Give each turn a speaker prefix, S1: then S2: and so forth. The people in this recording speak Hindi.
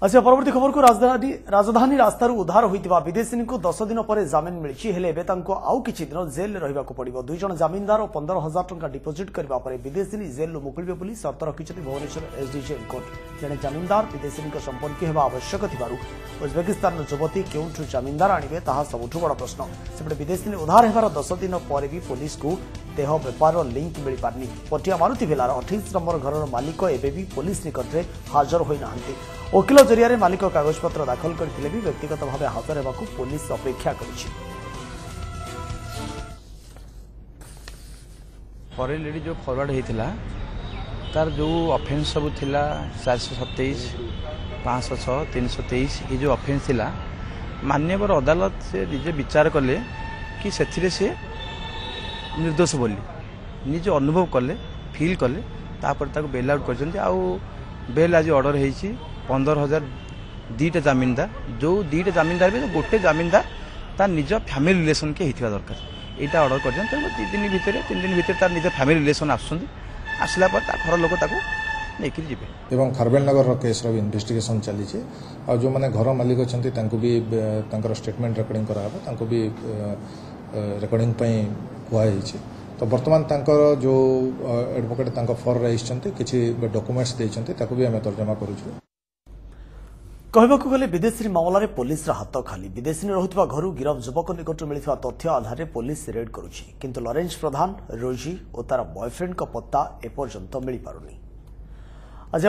S1: अच्छा परवर्ती खबर को राजधानी रास्तार उद्धार होता विदेशी को 10 दिन पर जमिन मिली आउ किछि दिन जेल रहा पड़ो। 2 जन जमीनदार और 15,000 टंका डिपोजिट करने विदेशी जेल मुकुल बोली सर्त रखिंट भुवनेश्वर एसडीजेएम कोर्ट। जड़े जमीनदार विदेशी संपर्क होगा आवश्यक उज्बेकिस्तान युवती क्यों जमीनदार आणवे ता सबुठ बड़ प्रश्न। सेपटे विदेशी उद्धार होगार 10 दिन पर भी पुलिस को देह बेपार लिंक मिल पारनी। पटिया मारुति विलार 28 नंबर घर मालिक एवं भी पुलिस निकट में हाजर होना। वकिल जरिया मालिक कागजपत्र दाखल करते भी व्यक्तिगत भाव हाजर होगा पुलिस अपेक्षा कर।
S2: ऑलरेडी जो फॉरवर्ड होता तार जो ऑफेंस सब थिला 427, 506, 323 ये जो ऑफेंस थिला मान्यवर अदालत से निजे विचार कले कि से निर्दोष बोली निजे अनुभव कले फील कले तापर ताको बेल आउट कर। बेल आज ऑर्डर होती 15,000 2टा जमीनदार जो 2टा जमीनदार भी गोटे जमीनदार तार निज फैमिली रिलेशन के होता दरकार यहाँ ऑर्डर कर 2 दिन भितर 3 दिन भितर तार निज फैमिली रिलेशन आसला घर लोक लेकिन जी एवं
S3: खारबेल नगर केस इन्वेस्टिगेशन चली जो मैंने घर मालिक अच्छा भी स्टेटमेंट रेकर्डिंग कराबा भी रेकर्डिंग कहुई। तो बर्तमान जो एडवोकेट फर रही किसी डॉक्यूमेंट्स देते भी आम तर्जमा करूँ।
S1: कहवाक गले विदेशी मामलें पुलिस हाथ खाली। विदेशी रहुवा घर गिरफ युवक निकट मिलता तथ्य आधार पुलिस रेड करुछि किंतु लरेंस प्रधान रोजी और तार बॉयफ्रेंड का पत्ता एपर्यंत मिल पारुनी।